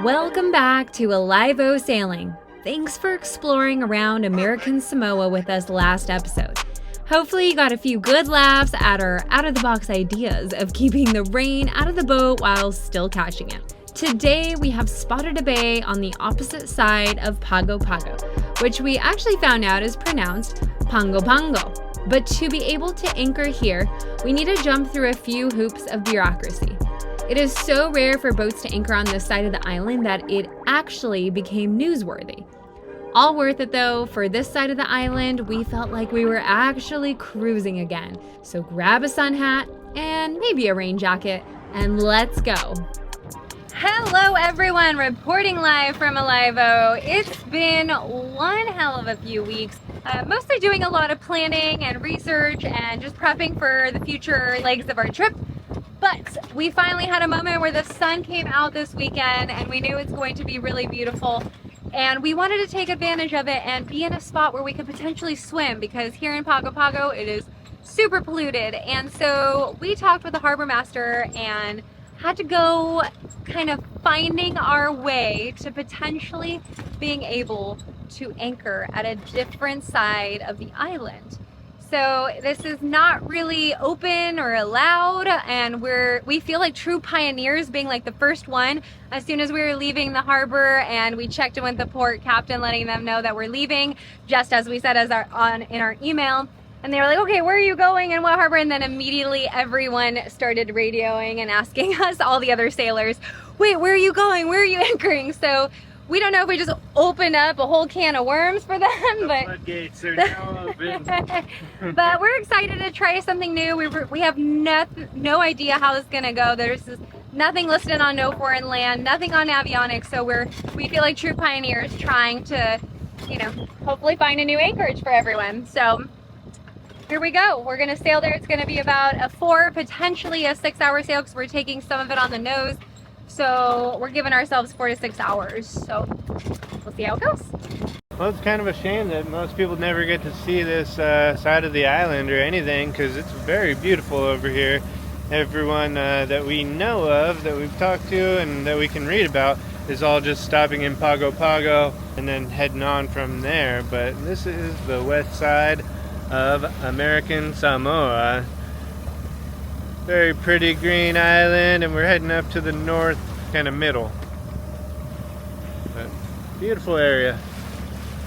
Welcome back to Alivo Sailing. Thanks for exploring around American Samoa with us last episode. Hopefully you got a few good laughs at our out-of-the-box ideas of keeping the rain out of the boat while still catching it. Today we have spotted a bay on the opposite side of Pago Pago, which we actually found out is pronounced Pango Pango. But to be able to anchor here, we need to jump through a few hoops of bureaucracy. It is so rare for boats to anchor on this side of the island that it actually became newsworthy. All worth it though. For this side of the island, we felt like we were actually cruising again. So grab a sun hat and maybe a rain jacket and let's go. Hello everyone, reporting live from Alivo. It's been one hell of a few weeks. Mostly doing a lot of planning and research and just prepping for the future legs of our trip. But we finally had a moment where the sun came out this weekend and we knew it's going to be really beautiful. And we wanted to take advantage of it and be in a spot where we could potentially swim, because here in Pago Pago it is super polluted. And so we talked with the harbor master and had to go kind of finding our way to potentially being able to anchor at a different side of the island. So this is not really open or allowed, and we feel like true pioneers, being like the first one. As soon as we were leaving the harbor and we checked in with the port captain, letting them know that we're leaving, just as we said in our email. And they were like, okay, where are you going and what harbor? And then immediately everyone started radioing and asking us, all the other sailors, wait, where are you going? Where are you anchoring? So we don't know if we just opened up a whole can of worms for them, but floodgates are now open. But we're excited to try something new. We have no idea how this is gonna go. There's nothing listed on No Foreign Land, nothing on avionics. So we feel like true pioneers trying to, hopefully find a new anchorage for everyone. So here we go. We're gonna sail there. It's gonna be about a 4, potentially a 6-hour sail, because we're taking some of it on the nose. So we're giving ourselves 4 to 6 hours. So we'll see how it goes. Well, it's kind of a shame that most people never get to see this side of the island or anything, because it's very beautiful over here. Everyone that we know of, that we've talked to and that we can read about, is all just stopping in Pago Pago and then heading on from there. But this is the west side of American Samoa. Very pretty green island, and we're heading up to the north, kind of middle. But beautiful area.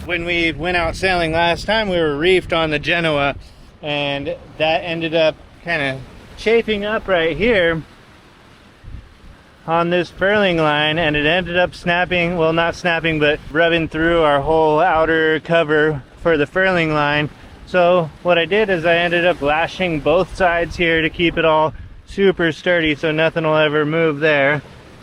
When we went out sailing last time, we were reefed on the Genoa, and that ended up kind of chafing up right here on this furling line, and it ended up snapping, well, not snapping, but rubbing through our whole outer cover for the furling line. So what I did is I ended up lashing both sides here to keep it all super sturdy so nothing will ever move there.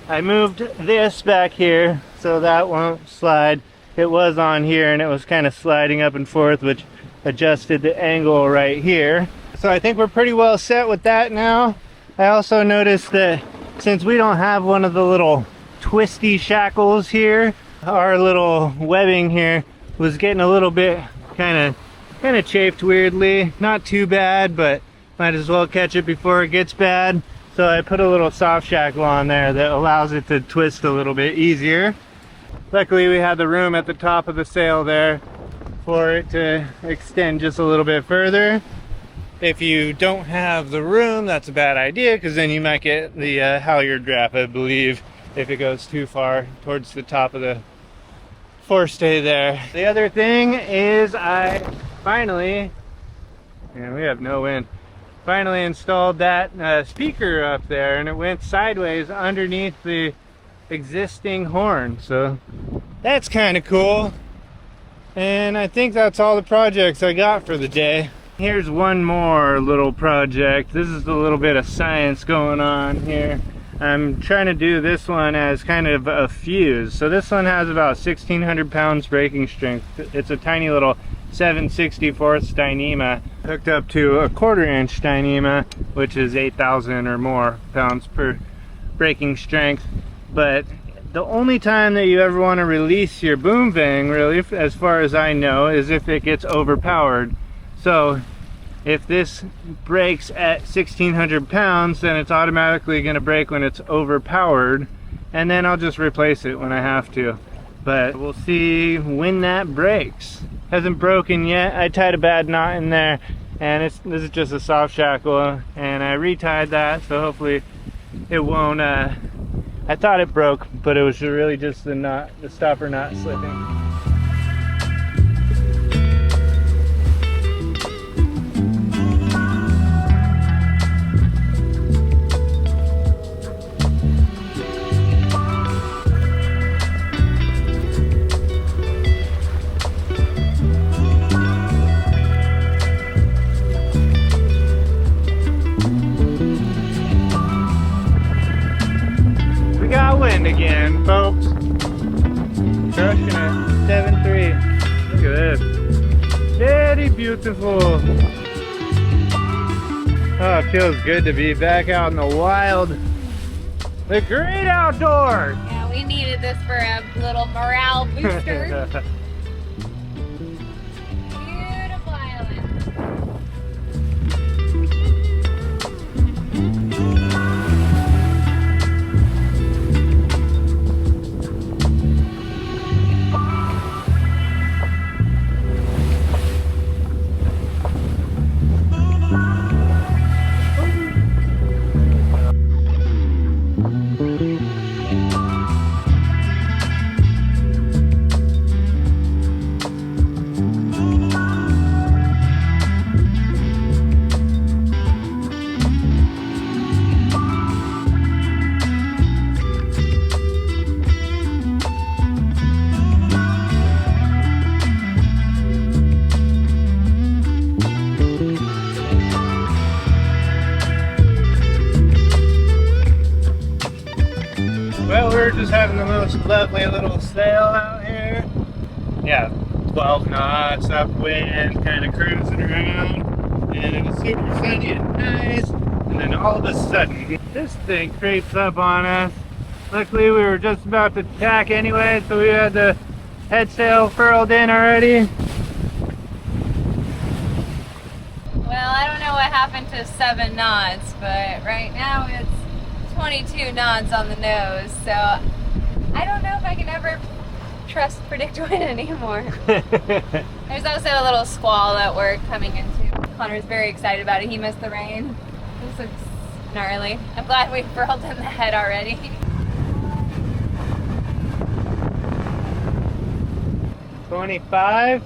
I moved this back here so that won't slide. It was on here and it was kind of sliding up and forth, which adjusted the angle right here. So I think we're pretty well set with that now. I also noticed that since we don't have one of the little twisty shackles here, our little webbing here was getting a little bit kind of chafed weirdly. Not too bad, but might as well catch it before it gets bad. So I put a little soft shackle on there that allows it to twist a little bit easier. Luckily we had the room at the top of the sail there for it to extend just a little bit further. If you don't have the room, that's a bad idea, because then you might get the halyard draft, I believe, if it goes too far towards the top of the forestay there. The other thing is I finally, and we have no wind, finally installed that speaker up there, and it went sideways underneath the existing horn. So that's kind of cool. And I think that's all the projects I got for the day. Here's one more little project. This is a little bit of science going on here. I'm trying to do this one as kind of a fuse. So this one has about 1,600 pounds breaking strength. It's a tiny little 7/64 Dyneema hooked up to a 1/4 inch Dyneema, which is 8,000 or more pounds per breaking strength. But the only time that you ever want to release your boom vang, really, as far as I know, is if it gets overpowered. So if this breaks at 1,600 pounds, then it's automatically going to break when it's overpowered. and then I'll just replace it when I have to. But we'll see when that breaks. Hasn't broken yet. I tied a bad knot in there, and this is just a soft shackle, and I retied that, so hopefully it won't. I thought it broke, but it was really just the knot, the stopper knot slipping. Again, folks. Crushing it. 7-3. Look at this. Very beautiful. Oh, it feels good to be back out in the wild. The great outdoors. Yeah, we needed this for a little morale booster. Beautiful island. Well, we're just having the most lovely little sail out here. Yeah, 12 knots upwind, kind of cruising around, and it was super sunny and nice. And then all of a sudden, this thing creeps up on us. Luckily, we were just about to tack anyway, so we had the head sail furled in already. Well, I don't know what happened to 7 knots, but right now it's 22 knots on the nose, so I don't know if I can ever trust predict wind anymore. There's also a little squall that we're coming into. Connor's very excited about it. He missed the rain. This looks gnarly. I'm glad we furled in the head already. $25.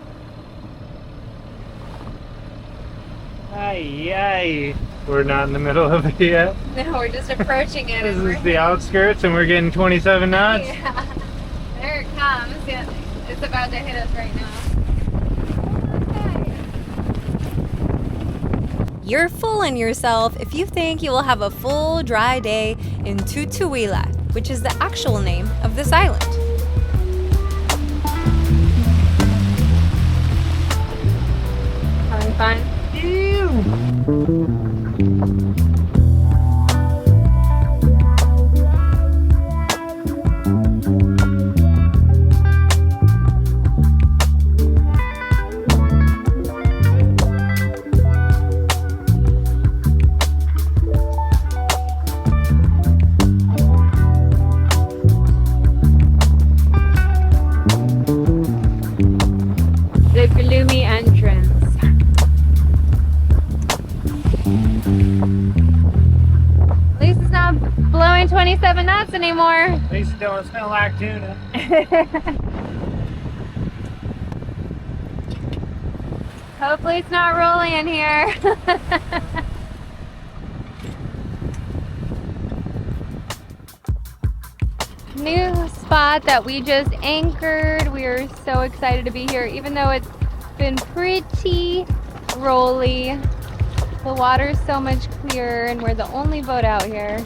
Ay, ay. We're not in the middle of it yet. No, we're just approaching it. This is the outskirts, and we're getting 27 knots. Yeah, there it comes. Yeah, it's about to hit us right now. You're fooling yourself if you think you will have a full dry day in Tutuila, which is the actual name of this island. Having fun? Ew. The gloomy entrance. At least it's not blowing 27 knots anymore. At least it don't smell like tuna. Hopefully it's not rolling in here. New spot that we just anchored. We are so excited to be here, even though it's been pretty rolly. The water's so much clearer, and we're the only boat out here.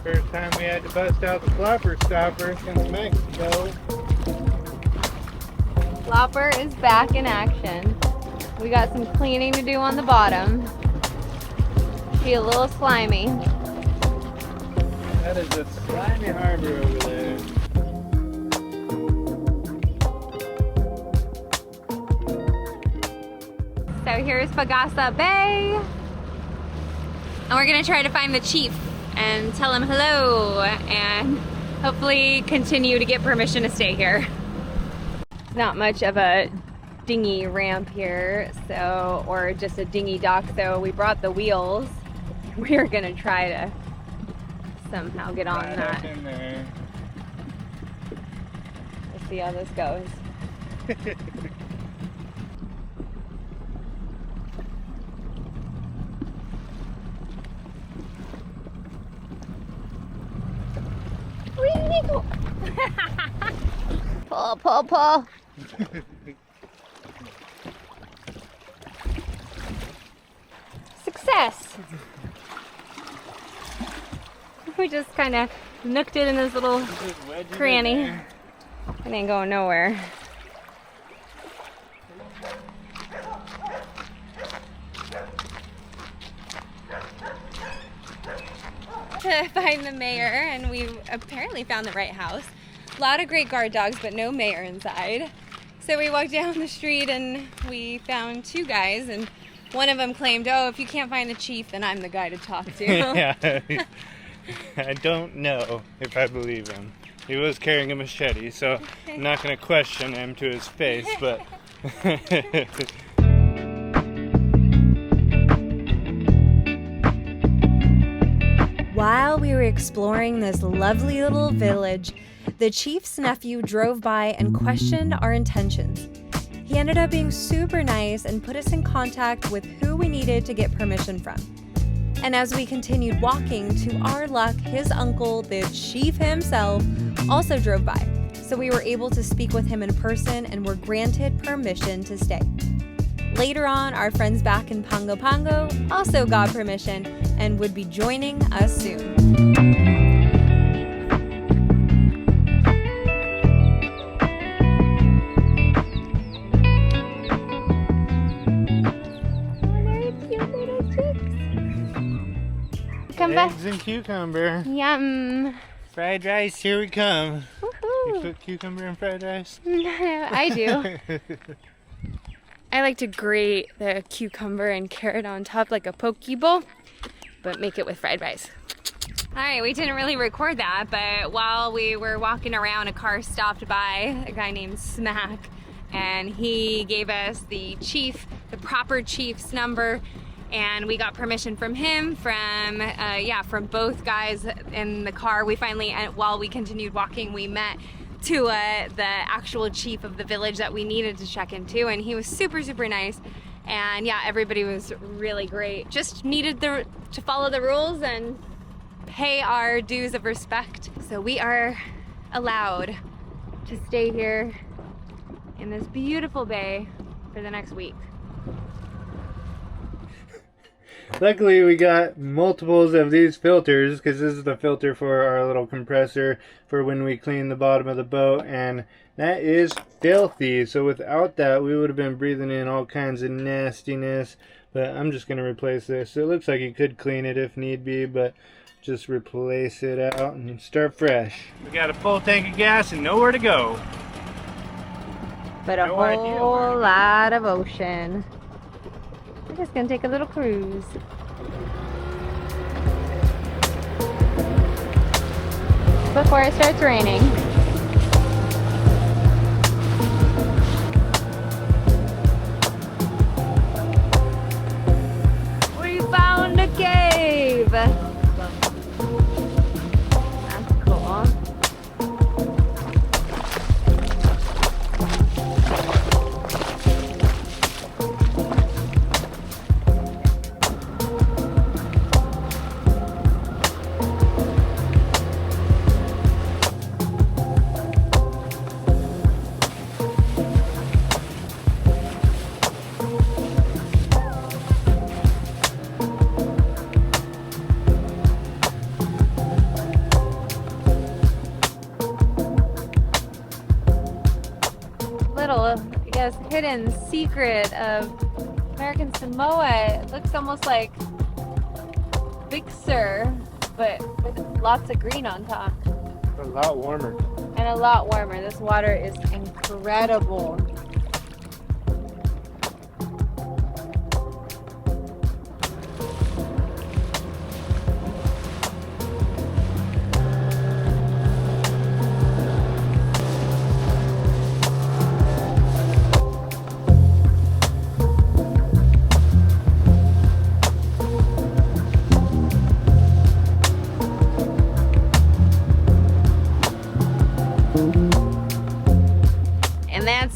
First time we had to bust out the flopper stopper since Mexico. Flopper is back in action. We got some cleaning to do on the bottom. Be a little slimy. That is a slimy harbor over there. So here's Fagasa Bay. And we're gonna try to find the chief and tell him hello and hopefully continue to get permission to stay here. Not much of a dinghy ramp here, so, or just a dinghy dock, so we brought the wheels. We are gonna try to somehow get on that. In there. Let's see how this goes. Pull, pull, pull. Success. We just kind of nooked it in this little cranny. It ain't going nowhere. To find the mayor, and we apparently found the right house. A lot of great guard dogs, but no mayor inside. So we walked down the street and we found two guys, and one of them claimed, oh, if you can't find the chief, then I'm the guy to talk to. Yeah. I don't know if I believe him. He was carrying a machete, so I'm not going to question him to his face, but... While we were exploring this lovely little village, the chief's nephew drove by and questioned our intentions. He ended up being super nice and put us in contact with who we needed to get permission from. And as we continued walking, to our luck, his uncle, the chief himself, also drove by. So we were able to speak with him in person and were granted permission to stay. Later on, our friends back in Pongo Pongo also got permission and would be joining us soon. Eggs and cucumber. Yum. Fried rice, here we come. Woohoo. You put cucumber in fried rice? I do. I like to grate the cucumber and carrot on top like a poke bowl, but make it with fried rice. All right, we didn't really record that, but while we were walking around, a car stopped by, a guy named Smack, and he gave us the proper chief's number, and we got permission from him, from both guys in the car. We finally, while we continued walking, we met to the actual chief of the village that we needed to check into, and he was super, super nice. And yeah, everybody was really great. Just needed to follow the rules and pay our dues of respect. So we are allowed to stay here in this beautiful bay for the next week. Luckily, we got multiples of these filters, because this is the filter for our little compressor for when we clean the bottom of the boat, and that is filthy. So without that, we would have been breathing in all kinds of nastiness. But I'm just going to replace this. It looks like you could clean it if need be, but just replace it out and start fresh. We got a full tank of gas and nowhere to go. But a whole lot of ocean. We're just gonna take a little cruise. Before it starts raining. We found a cave! That's cool. Hidden secret of American Samoa. It looks almost like Big Sur, but with lots of green on top. A lot warmer. And a lot warmer. This water is incredible.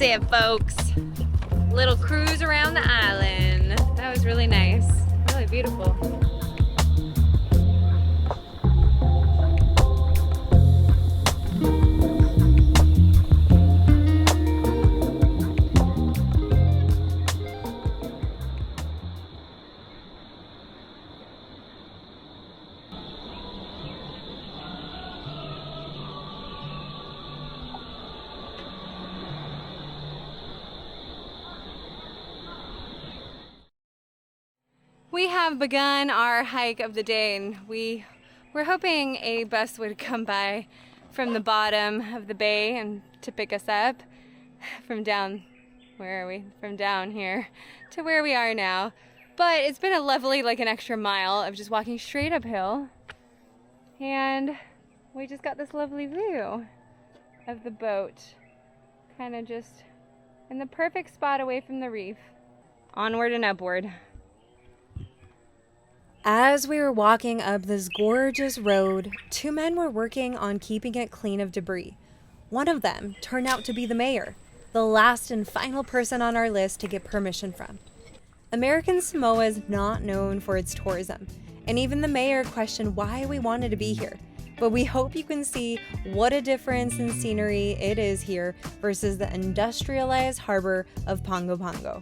it, folks. Little cruise around the island. That was really nice. Really beautiful. We have begun our hike of the day, and we were hoping a bus would come by from the bottom of the bay and to pick us up from down, where are we? From down here to where we are now. But it's been a lovely, like an extra mile of just walking straight uphill, and we just got this lovely view of the boat, kind of just in the perfect spot away from the reef. Onward and upward. As we were walking up this gorgeous road, two men were working on keeping it clean of debris. One of them turned out to be the mayor, the last and final person on our list to get permission from. American Samoa is not known for its tourism, and even the mayor questioned why we wanted to be here. But we hope you can see what a difference in scenery it is here versus the industrialized harbor of Pongo Pongo.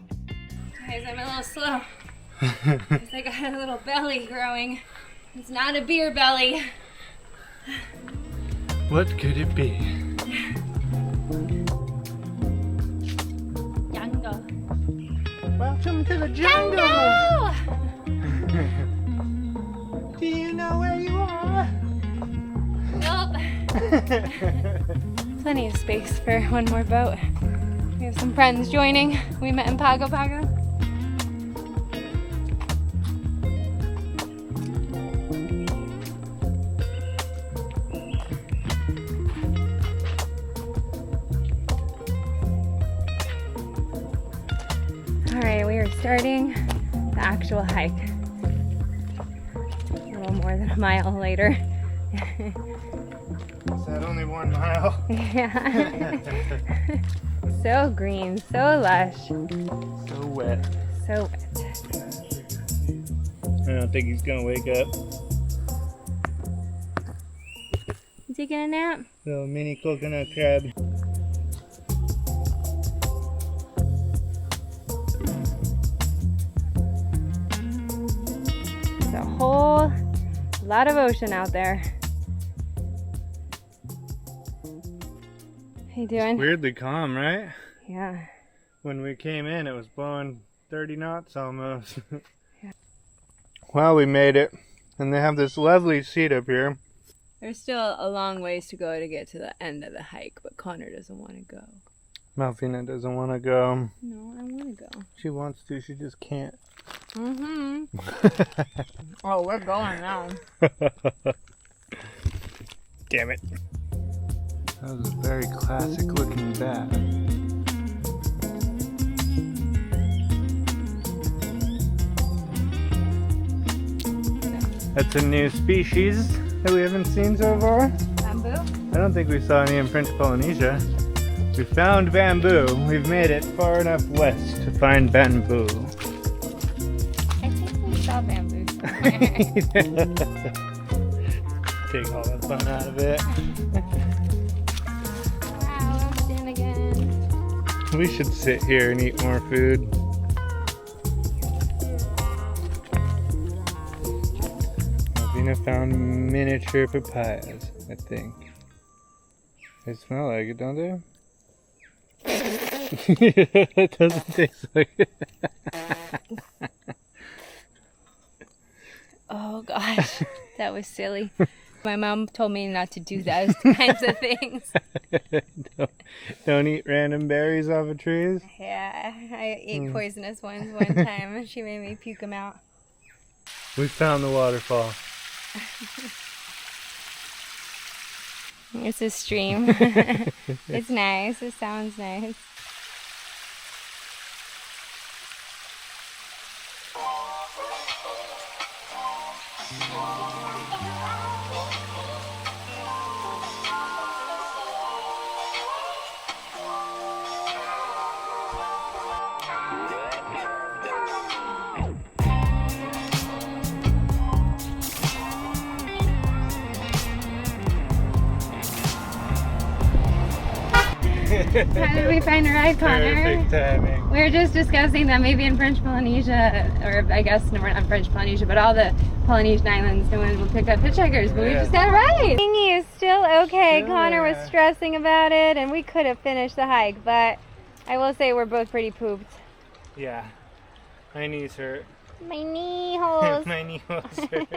Guys, I'm a little slow. Because I got a little belly growing. It's not a beer belly. What could it be? Jungle. Welcome to the jungle! Do you know where you are? Nope. Plenty of space for one more boat. We have some friends joining. We met in Pago Pago. Alright, we are starting the actual hike. A little more than a mile later. Is that only 1 mile? Yeah. So green, so lush. So wet. So wet. I don't think he's gonna wake up. You taking a nap? Little mini coconut crab. There's a whole lot of ocean out there. How you doing? Weirdly calm, right? Yeah. When we came in, it was blowing 30 knots almost. Yeah. Well, we made it. And they have this lovely seat up here. There's still a long ways to go to get to the end of the hike, but Connor doesn't want to go. Malwina doesn't want to go. No, I want to go. She wants to, she just can't. Mm-hmm. Oh, we're going now. Damn it. That was a very classic looking bat. That's a new species that we haven't seen so far. Bamboo? I don't think we saw any in French Polynesia. We found bamboo. We've made it far enough west to find bamboo. I think we saw bamboo somewhere. Take all the fun out of it. Wow, I'm again. We should sit here and eat more food. Malwina found miniature papayas, I think. They smell like it, don't they? It doesn't taste like it. Oh gosh, that was silly. My mom told me not to do those kinds of things. Don't eat random berries off of trees? Yeah, I ate poisonous ones one time and she made me puke them out. We found the waterfall. It's a stream. It's nice. It sounds nice. How did we find a ride, Connor? Perfect timing. We were just discussing that maybe in French Polynesia, or I guess no, we're not French Polynesia, but all the Polynesian islands, no one will pick up hitchhikers, but we just got a ride. Dinghy is still okay. Connor was stressing about it, and we could have finished the hike, but I will say we're both pretty pooped. Yeah, my knees hurt. My knee holes. My knee holes hurt.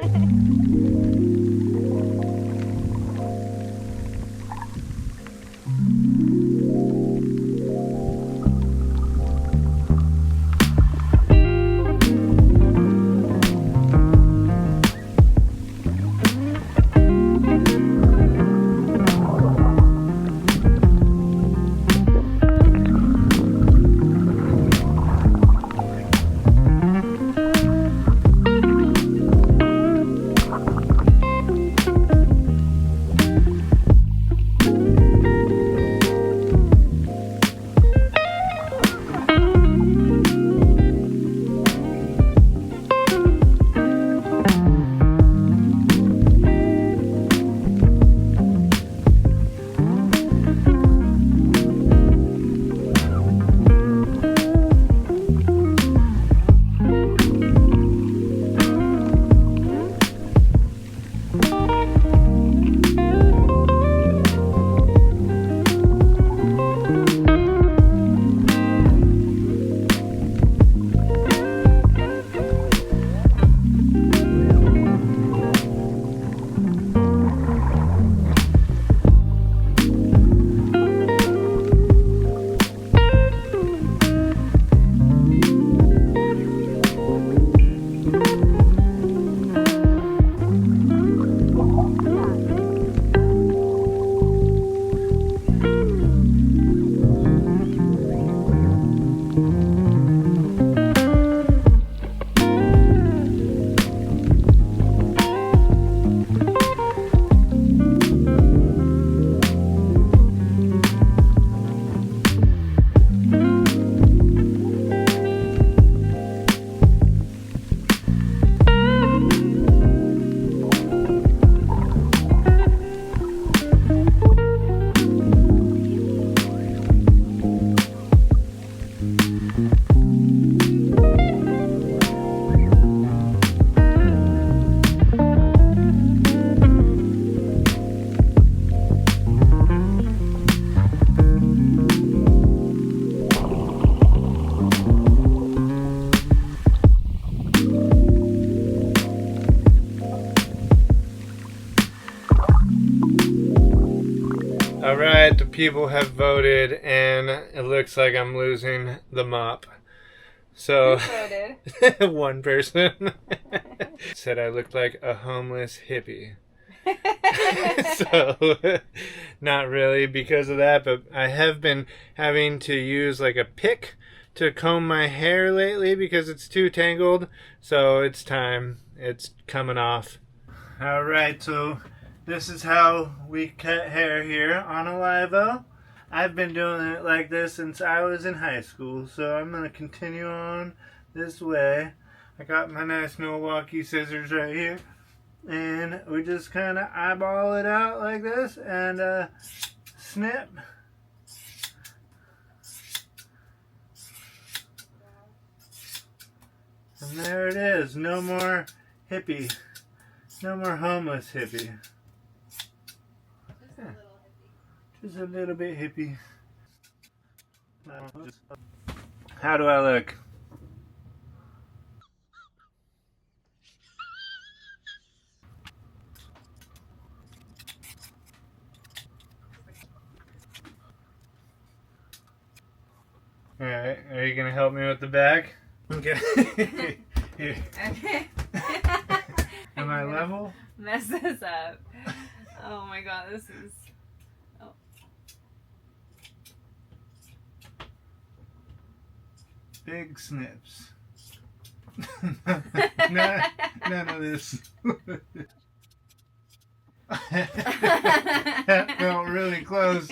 Alright, the people have voted and it looks like I'm losing the mop. So, one person said I looked like a homeless hippie. So, not really because of that, but I have been having to use like a pick to comb my hair lately because it's too tangled. So it's time. It's coming off. Alright, so this is how we cut hair here on Alivo. I've been doing it like this since I was in high school, so I'm going to continue on this way. I got my nice Milwaukee scissors right here, and we just kind of eyeball it out like this, and snip. And there it is. No more hippie. No more homeless hippie. Just a little bit hippie. How do I look? Alright, are you gonna help me with the back? Okay. Here. Okay. Am I level? Mess this up. Oh my god, this is... Oh. Big snips. None of this. That felt really close.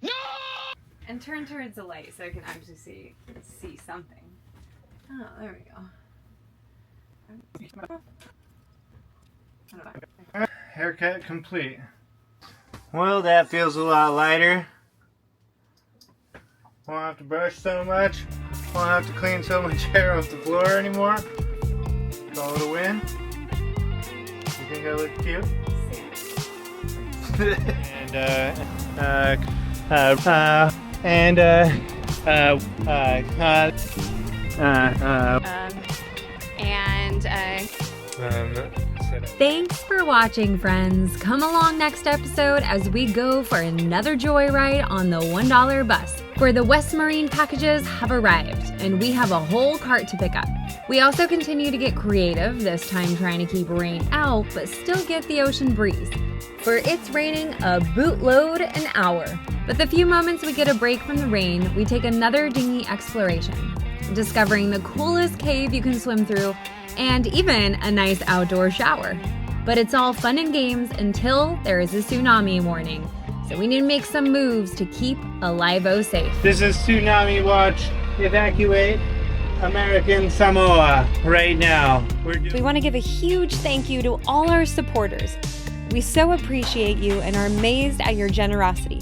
No! And turn towards the light so I can actually see something. Oh, there we go. Haircut complete. Well, that feels a lot lighter. Won't have to brush so much. Won't have to clean so much hair off the floor anymore. Follow the wind. You think I look cute? Thanks for watching, friends. Come along next episode as we go for another joyride on the $1 bus. For the West Marine packages have arrived, and we have a whole cart to pick up. We also continue to get creative, this time trying to keep rain out, but still get the ocean breeze. For it's raining a bootload an hour. But the few moments we get a break from the rain, we take another dinghy exploration, discovering the coolest cave you can swim through, and even a nice outdoor shower. But it's all fun and games until there is a tsunami warning. So we need to make some moves to keep Alivo safe. This is Tsunami Watch. Evacuate American Samoa right now. We want to give a huge thank you to all our supporters. We so appreciate you and are amazed at your generosity.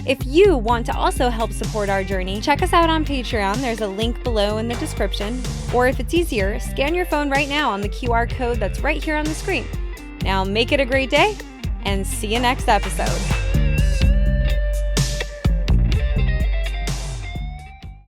If you want to also help support our journey, check us out on Patreon. There's a link below in the description. Or if it's easier, scan your phone right now on the QR code that's right here on the screen. Now make it a great day and see you next episode.